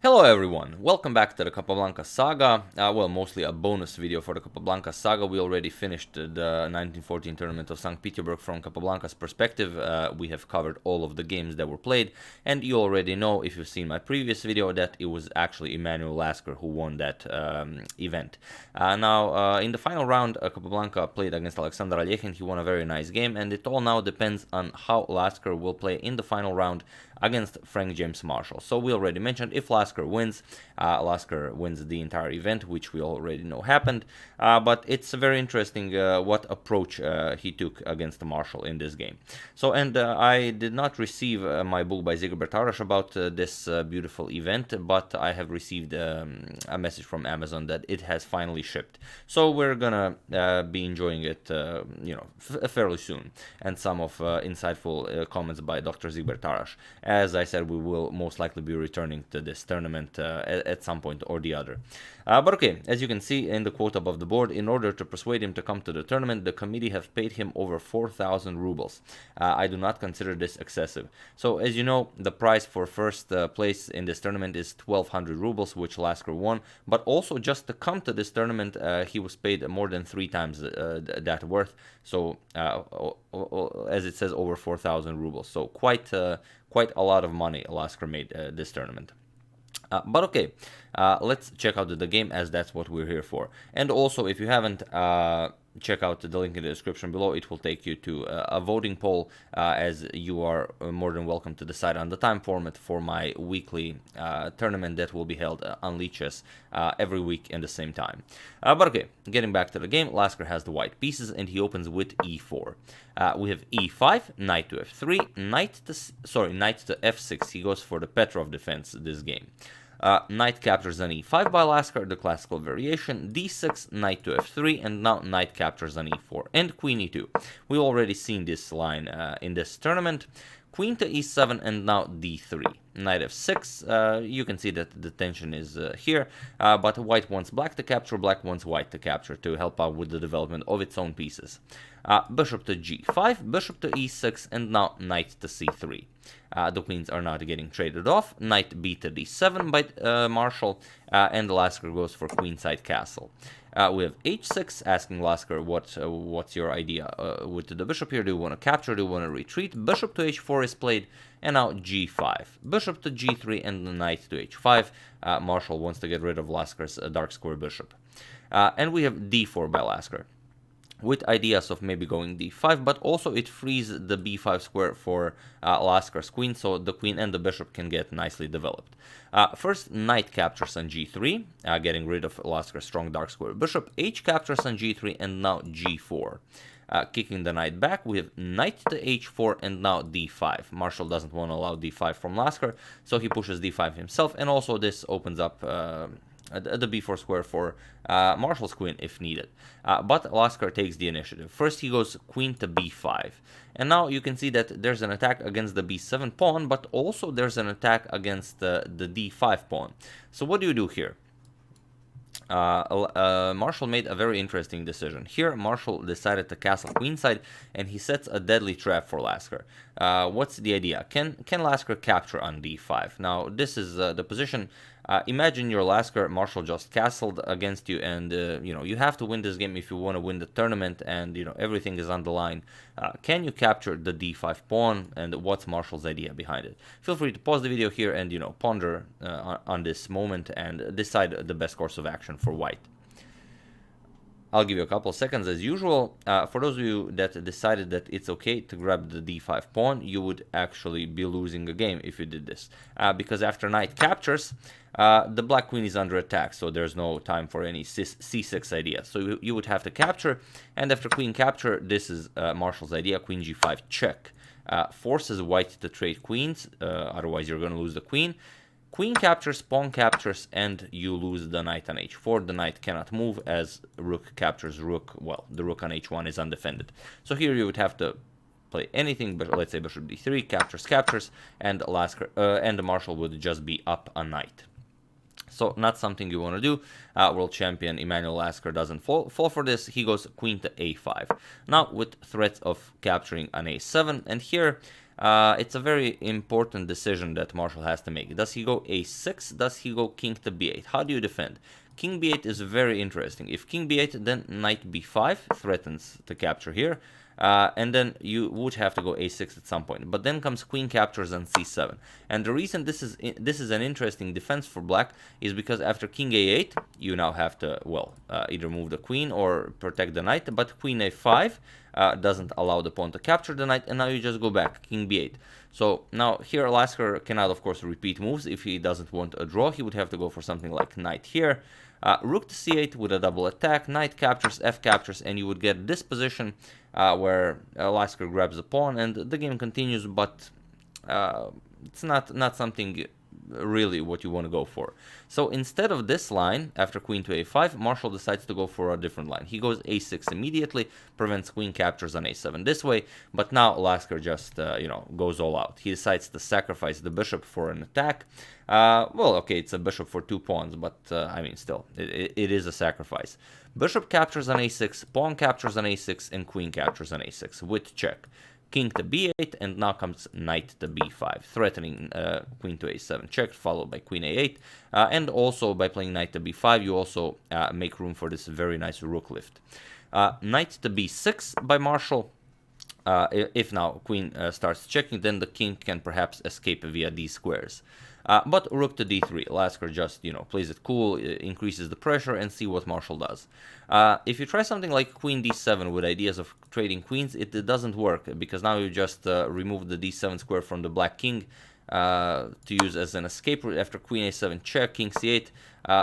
Hello everyone, welcome back to the Capablanca saga, well mostly a bonus video for the Capablanca saga. We already finished the 1914 tournament of St. Petersburg from Capablanca's perspective. We have covered all of the games that were played, and you already know, if you've seen my previous video, that it was actually Emanuel Lasker who won that event. In the final round, Capablanca played against Alexander Alekhine. He won a very nice game, and it all now depends on how Lasker will play in the final round against Frank James Marshall. So we already mentioned, if Lasker wins the entire event, which we already know happened, but it's very interesting what approach he took against Marshall in this game. So, and I did not receive my book by Tarrasch about this beautiful event, but I have received a message from Amazon that it has finally shipped. So we're gonna be enjoying it, fairly soon, and some of insightful comments by Dr. Tarrasch. As I said, we will most likely be returning to this tournament at some point or the other. But okay, as you can see in the quote above the board, in order to persuade him to come to the tournament, the committee have paid him over 4,000 rubles. I do not consider this excessive. So as you know, the prize for first place in this tournament is 1,200 rubles, which Lasker won. But also just to come to this tournament, he was paid more than 3 times that worth. So as it says, over 4,000 rubles. So quite a lot of money Lasker made this tournament. But okay, let's check out the game, as that's what we're here for. And also, if you haven't, check out the link in the description below. It will take you to a voting poll, as you are more than welcome to decide on the time format for my weekly tournament that will be held on Lichess every week in the same time. But okay, getting back to the game, Lasker has the white pieces and he opens with e4. We have e5, knight to f3, knight to f6. He goes for the Petrov defense this game. Knight captures on e5 by Lasker, the classical variation, d6, knight to f3, and now knight captures on e4, and queen e2. We've already seen this line in this tournament. Queen to e7, and now d3. Knight f6, you can see that the tension is here, but white wants black to capture, black wants white to capture to help out with the development of its own pieces. Bishop to g5, bishop to e6, and now knight to c3. The queens are not getting traded off. Knight b to d7 by Marshall, and Lasker goes for queenside castle. We have h6, asking Lasker what's your idea with the bishop here. Do you want to capture? Do you want to retreat? Bishop to h4 is played, and now g5. Bishop to g3 and the knight to h5. Marshall wants to get rid of Lasker's dark square bishop. And we have d4 by Lasker, with ideas of maybe going d5, but also it frees the b5 square for Lasker's queen, so the queen and the bishop can get nicely developed. First, knight captures on g3, getting rid of Lasker's strong dark square bishop. H captures on g3, and now g4. Kicking the knight back, we have knight to h4, and now d5. Marshall doesn't want to allow d5 from Lasker, so he pushes d5 himself, and also this opens up the b4 square for Marshall's queen if needed. But Lasker takes the initiative. First he goes queen to b5. And now you can see that there's an attack against the b7 pawn, but also there's an attack against the d5 pawn. So what do you do here? Marshall made a very interesting decision. Here, Marshall decided to castle queenside, and he sets a deadly trap for Lasker. What's the idea? Can Lasker capture on d5? Now, this is the position. Imagine your Lasker, Marshall just castled against you, and you have to win this game if you want to win the tournament, and everything is on the line. Can you capture the d5 pawn, and what's Marshall's idea behind it? Feel free to pause the video here and ponder on this moment and decide the best course of action for white. I'll give you a couple of seconds as usual. For those of you that decided that it's okay to grab the d5 pawn, you would actually be losing a game if you did this. Because after knight captures, the black queen is under attack, so there's no time for any c6 idea. So you would have to capture, and after queen capture, this is Marshall's idea, queen g5 check. Forces white to trade queens, otherwise you're going to lose the queen. Queen captures, pawn captures, and you lose the knight on h4. The knight cannot move as rook captures rook. Well, the rook on h1 is undefended. So here you would have to play anything, but let's say bishop d3, captures, and the Marshall would just be up a knight. So not something you want to do. World champion Emanuel Lasker doesn't fall for this. He goes queen to a5. Now with threats of capturing on a7, and here it's a very important decision that Marshall has to make. Does he go a6? Does he go king to b8? How do you defend? King b8 is very interesting. If king b8, then knight b5 threatens to capture here. And then you would have to go a6 at some point. But then comes queen captures and c7. And the reason this is an interesting defense for black is because after king a8, you now have to, well, either move the queen or protect the knight. But queen a5 doesn't allow the pawn to capture the knight, and now you just go back, king b8. So now here Lasker cannot, of course, repeat moves. If he doesn't want a draw, he would have to go for something like knight here. Rook to c8 with a double attack, knight captures, f captures, and you would get this position where Lasker grabs the pawn, and the game continues, but it's not something really what you want to go for. So instead of this line, after queen to a5, Marshall decides to go for a different line. He goes a6 immediately, prevents queen captures on a7 this way, but now Lasker just, goes all out. He decides to sacrifice the bishop for an attack. Well, okay, it's a bishop for 2 pawns, but I mean, still, it is a sacrifice. Bishop captures on a6, pawn captures on a6, and queen captures on a6 with check. King to b8, and now comes knight to b5, threatening queen to a7 check, followed by queen a8. And also by playing knight to b5, you also make room for this very nice rook lift. Knight to b6 by Marshall. If now queen starts checking, then the king can perhaps escape via d squares. But rook to d3, Lasker just, plays it cool, increases the pressure, and see what Marshall does. If you try something like queen d7 with ideas of trading queens, it doesn't work, because now you just remove the d7 square from the black king to use as an escape route. After queen a7 check, king c8,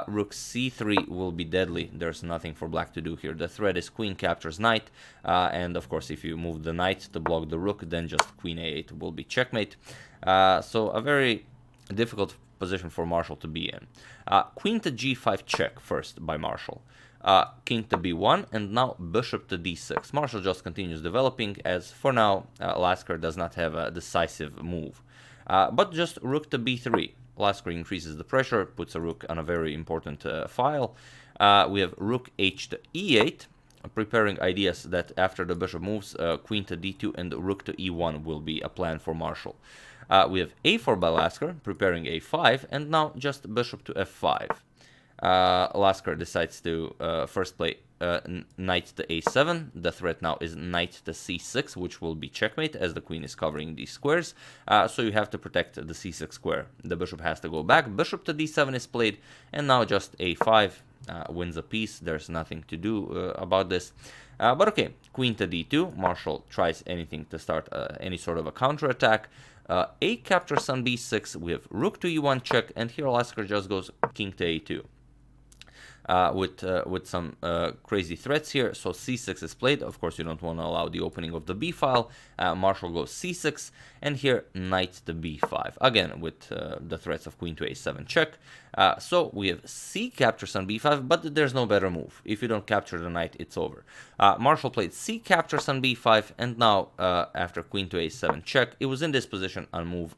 rook c3 will be deadly. There's nothing for black to do here. The threat is queen captures knight, and of course if you move the knight to block the rook, then just queen a8 will be checkmate. So a very difficult position for Marshall to be in. Queen to g5 check first by Marshall. King to b1, and now bishop to d6. Marshall just continues developing, as for now Lasker does not have a decisive move. But just rook to b3. Lasker increases the pressure, puts a rook on a very important file. We have rook h to e8, preparing ideas that after the bishop moves, queen to d2 and rook to e1 will be a plan for Marshall. We have a4 by Lasker, preparing a5, and now just bishop to f5. Lasker decides to first play knight to a7. The threat now is knight to c6, which will be checkmate, as the queen is covering these squares. So you have to protect the c6 square. The bishop has to go back. Bishop to d7 is played, and now just a5 wins a piece. There's nothing to do about this. But okay, queen to d2. Marshall tries anything to start any sort of a counterattack. A captures on b6. We have rook to e1 check, and here Lasker just goes king to a2. With some crazy threats here. So c6 is played. Of course, you don't want to allow the opening of the b file. Marshall goes c6, and here knight to b5. Again, with the threats of queen to a7 check. So we have c captures on b5, but there's no better move. If you don't capture the knight, it's over. Marshall played c captures on b5, and now after queen to a7 check, it was in this position on move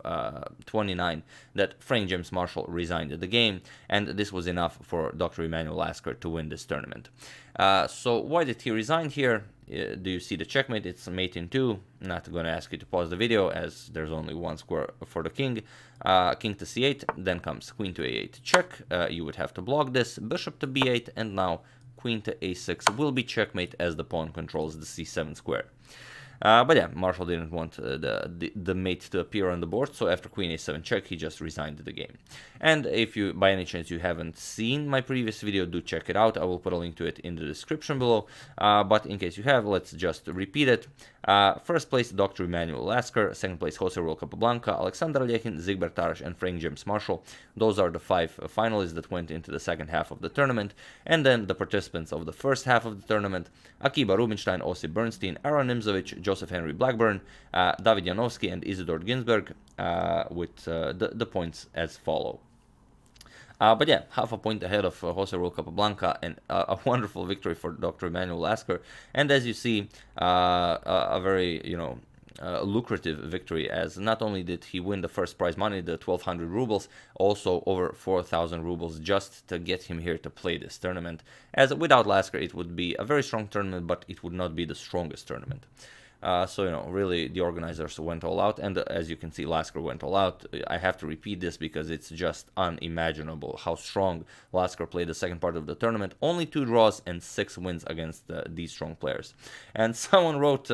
29 that Frank James Marshall resigned the game, and this was enough for Dr. Emanuel Lasker to win this tournament. So why did he resign here? Do you see the checkmate? It's mate in 2. Not going to ask you to pause the video, as there's only one square for the king. King to c8, then comes queen to a8 check. You would have to block this. Bishop to b8, and now queen to a6 will be checkmate, as the pawn controls the c7 square. But yeah, Marshall didn't want the mate to appear on the board, so after queen a7 check, he just resigned the game. And if you, by any chance, you haven't seen my previous video, do check it out. I will put a link to it in the description below. But in case you have, let's just repeat it. First place, Dr. Emanuel Lasker. Second place, Jose World Capablanca, Alexander Alekhine, Zygmunt Tarrasch, and Frank James Marshall. Those are the 5 finalists that went into the second half of the tournament. And then the participants of the first half of the tournament: Akiba Rubinstein, Osip Bernstein, Aaron Nimzowitsch, Joseph Henry Blackburn, David Janowski, and Isidor Ginsberg, with the points as follow. But yeah, half a point ahead of Jose World Capablanca, and a wonderful victory for Dr. Emanuel Lasker. And as you see, a very, lucrative victory, as not only did he win the first prize money, the 1,200 rubles, also over 4,000 rubles just to get him here to play this tournament. As without Lasker, it would be a very strong tournament, but it would not be the strongest tournament. So, really the organizers went all out, and as you can see, Lasker went all out. I have to repeat this because it's just unimaginable how strong Lasker played the second part of the tournament. Only 2 draws and 6 wins against these strong players. And someone wrote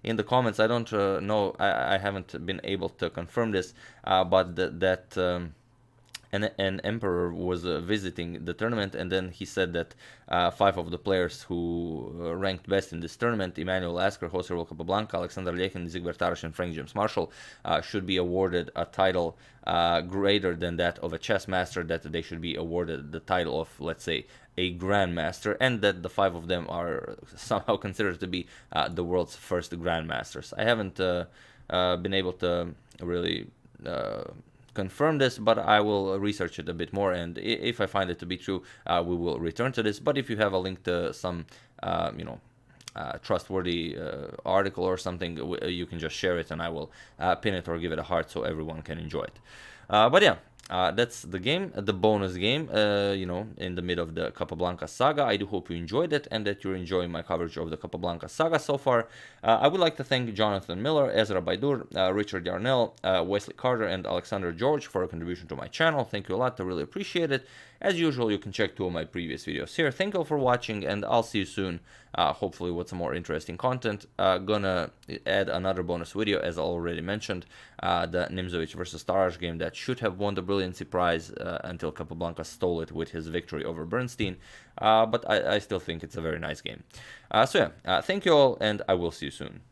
in the comments, I don't know, I haven't been able to confirm this, but that an emperor was visiting the tournament, and then he said that 5 of the players who ranked best in this tournament, Emanuel, Lasker, Jose Capablanca, Alexander Alekhine, Zygmunt Tarrasch, and Frank James Marshall, should be awarded a title greater than that of a chess master, that they should be awarded the title of, let's say, a grandmaster, and that the 5 of them are somehow considered to be the world's first grandmasters. I haven't been able to really confirm this, but I will research it a bit more, and if I find it to be true, we will return to this. But if you have a link to some trustworthy article or something, you can just share it, and I will pin it or give it a heart so everyone can enjoy it. But yeah, that's the game, the bonus game, in the middle of the Capablanca saga. I do hope you enjoyed it and that you're enjoying my coverage of the Capablanca saga so far. I would like to thank Jonathan Miller, Ezra Baidur, Richard Yarnell, Wesley Carter, and Alexander George for a contribution to my channel. Thank you a lot. I really appreciate it. As usual, you can check 2 of my previous videos here. Thank you all for watching, and I'll see you soon, hopefully with some more interesting content. Gonna add another bonus video, as I already mentioned, the Nimzowitsch versus Tarrasch game that should have won the Brilliancy Prize until Capablanca stole it with his victory over Bernstein. But I still think it's a very nice game. So yeah, thank you all, and I will see you soon.